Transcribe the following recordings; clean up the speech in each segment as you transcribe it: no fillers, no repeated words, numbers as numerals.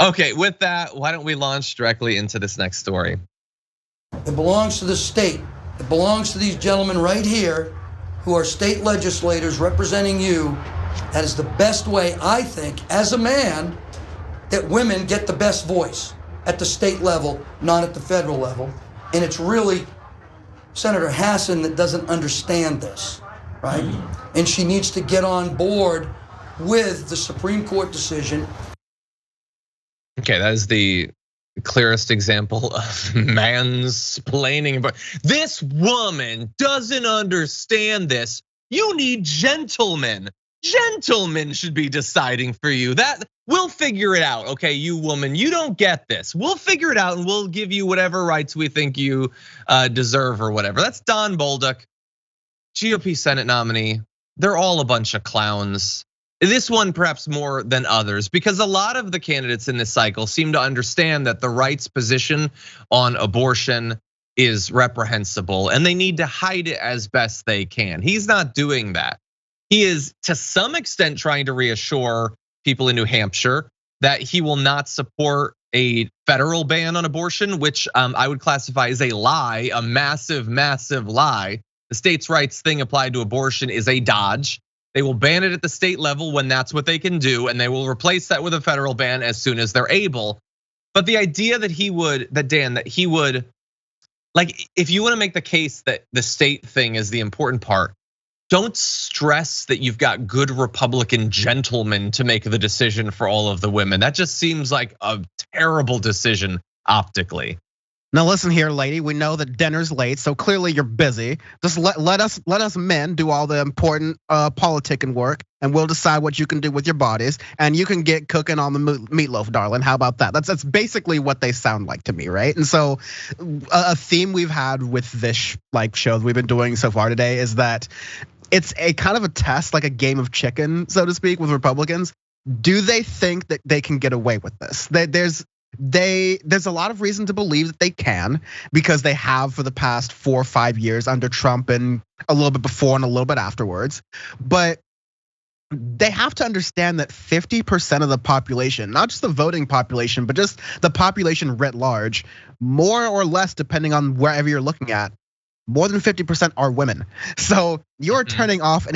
Okay, with that, why don't we launch directly into this next story? It belongs to the state. It belongs to these gentlemen right here who are state legislators representing you. That is the best way, I think, as a man, that women get the best voice at the state level, not at the federal level. And it's really Senator Hassan that doesn't understand this, right? And she needs to get on board with the Supreme Court decision. Okay, that is the clearest example of mansplaining. But this woman doesn't understand this. You need gentlemen. Gentlemen should be deciding for you. That we'll figure it out. Okay, you woman, you don't get this. We'll figure it out and we'll give you whatever rights we think you deserve or whatever. That's Don Bolduc, GOP Senate nominee. They're all a bunch of clowns. This one perhaps more than others, because a lot of the candidates in this cycle seem to understand that the right's position on abortion is reprehensible and they need to hide it as best they can. He's not doing that. He is to some extent trying to reassure people in New Hampshire that he will not support a federal ban on abortion, which I would classify as a lie, a massive, massive lie. The states' rights thing applied to abortion is a dodge. They will ban it at the state level when that's what they can do, and they will replace that with a federal ban as soon as they're able. But the idea that he would, like, if you want to make the case that the state thing is the important part, don't stress that you've got good Republican gentlemen to make the decision for all of the women. That just seems like a terrible decision optically. Now listen here, lady, we know that dinner's late, so clearly you're busy. Just let us men do all the important politicking work, and we'll decide what you can do with your bodies, and you can get cooking on the meatloaf, darling. How about that? That's basically what they sound like to me, right? And so a theme we've had with this like shows we've been doing so far today is that it's a kind of a test, like a game of chicken, so to speak, with Republicans. Do they think that they can get away with this? There's a lot of reason to believe that they can, because they have for the past 4 or 5 years under Trump and a little bit before and a little bit afterwards. But they have to understand that 50% of the population, not just the voting population, but just the population writ large, more or less, depending on wherever you're looking at, more than 50% are women. So you're turning off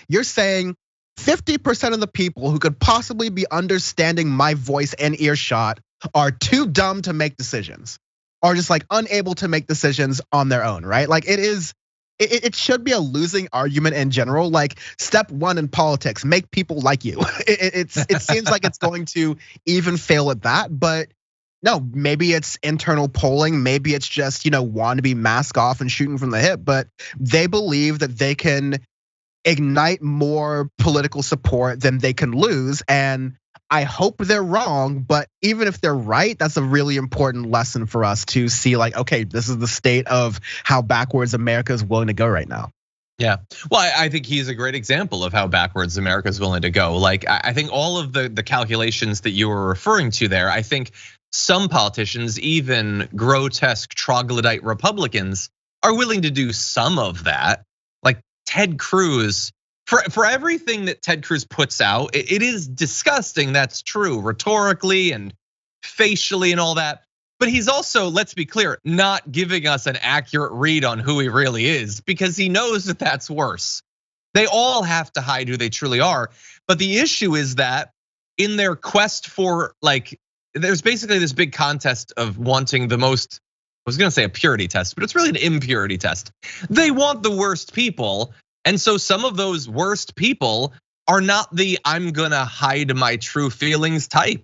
you're saying 50% of the people who could possibly be understanding my voice and earshot are too dumb to make decisions, or just like unable to make decisions on their own, right? Like it should be a losing argument in general. Like step one in politics, make people like you. It seems like it's going to even fail at that, but no, maybe it's internal polling, maybe it's just, want to be mask off and shooting from the hip, but they believe that they can ignite more political support than they can lose. And I hope they're wrong, but even if they're right, that's a really important lesson for us to see, like, okay, this is the state of how backwards America is willing to go right now. Yeah, well, I think he's a great example of how backwards America is willing to go. Like, I think all of the calculations that you were referring to there, I think some politicians, even grotesque troglodyte Republicans, are willing to do some of that. Like Ted Cruz, for everything that Ted Cruz puts out, it is disgusting, that's true, rhetorically and facially and all that. But he's also, let's be clear, not giving us an accurate read on who he really is, because he knows that that's worse. They all have to hide who they truly are. But the issue is that in their quest for, like, there's basically this big contest of wanting the most, I was gonna say a purity test, but it's really an impurity test. They want the worst people. And so some of those worst people are not the I'm gonna hide my true feelings type.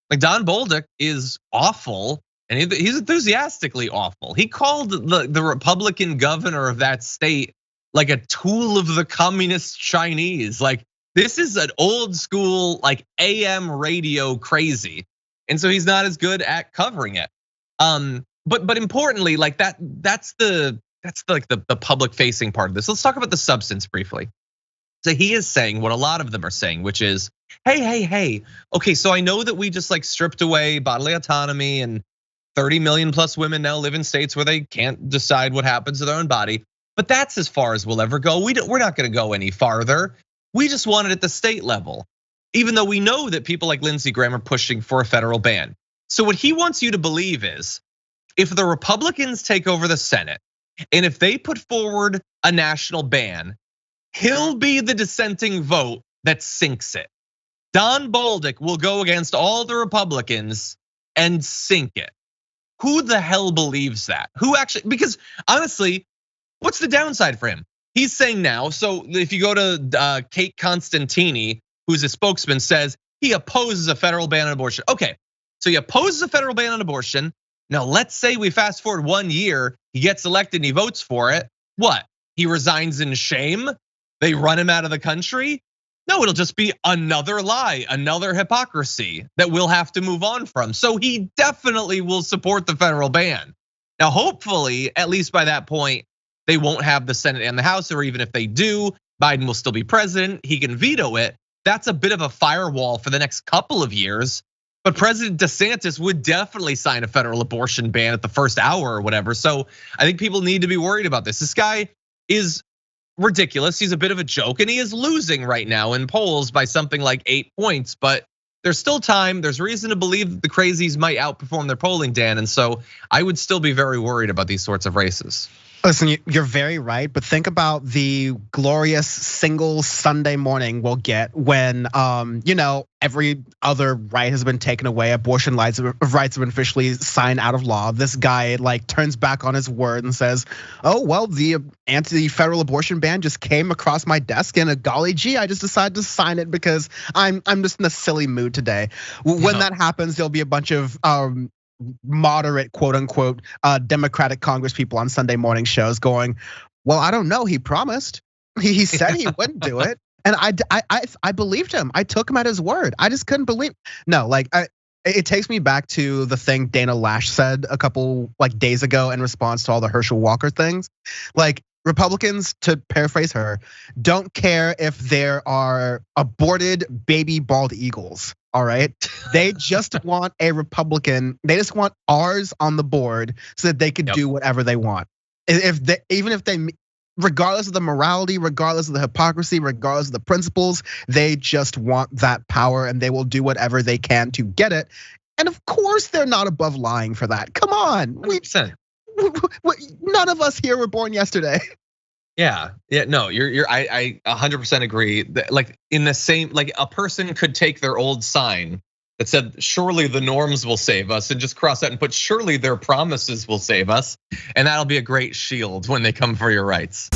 Like Don Bolduc is awful, and he's enthusiastically awful. He called the Republican governor of that state like a tool of the communist Chinese. Like this is an old school, like AM radio crazy. And so he's not as good at covering it. But importantly, like that's the public facing part of this. Let's talk about the substance briefly. So he is saying what a lot of them are saying, which is, hey, okay, so I know that we just like stripped away bodily autonomy and 30 million plus women now live in states where they can't decide what happens to their own body, but that's as far as we'll ever go. We're not gonna go any farther. We just want it at the state level. even though we know that people like Lindsey Graham are pushing for a federal ban. So what he wants you to believe is, if the Republicans take over the Senate, and if they put forward a national ban, he'll be the dissenting vote that sinks it. Don Bolduc will go against all the Republicans and sink it. Who the hell believes that? Who actually, because honestly, what's the downside for him? He's saying now, so if you go to Kate Constantini, who's a spokesman, says he opposes a federal ban on abortion. Okay, so he opposes a federal ban on abortion. Now let's say we fast forward 1 year, he gets elected and he votes for it. What? He resigns in shame? They run him out of the country? No, it'll just be another lie, another hypocrisy that we'll have to move on from. So he definitely will support the federal ban. Now, hopefully, at least by that point, they won't have the Senate and the House, or even if they do, Biden will still be president, he can veto it. That's a bit of a firewall for the next couple of years. But President DeSantis would definitely sign a federal abortion ban at the first hour or whatever. So I think people need to be worried about this. This guy is ridiculous. He's a bit of a joke, and he is losing right now in polls by something like 8 points. But there's still time. There's reason to believe that the crazies might outperform their polling, Dan. And so I would still be very worried about these sorts of races. Listen, you're very right, but think about the glorious single Sunday morning we'll get when, every other right has been taken away. Abortion rights have been officially signed out of law. This guy turns back on his word and says, "Oh well, the anti-federal abortion ban just came across my desk, and golly gee, I just decided to sign it because I'm just in a silly mood today." When that happens, there'll be a bunch of moderate, quote unquote, Democratic Congress people on Sunday morning shows going, "Well, I don't know. He promised. He said he wouldn't do it, and I believed him. I took him at his word. I just couldn't believe." No, it takes me back to the thing Dana Lash said a couple days ago in response to all the Herschel Walker things. Republicans, to paraphrase her, don't care if there are aborted baby bald eagles. All right, they just want a Republican. They just want ours on the board so that they could do whatever they want. Regardless of the morality, regardless of the hypocrisy, regardless of the principles, they just want that power, and they will do whatever they can to get it. And of course, they're not above lying for that. Come on, 100%. None of us here were born yesterday. Yeah, no, I 100% agree. That in the same, a person could take their old sign that said, "Surely the norms will save us," and just cross out and put, "Surely their promises will save us," and that'll be a great shield when they come for your rights.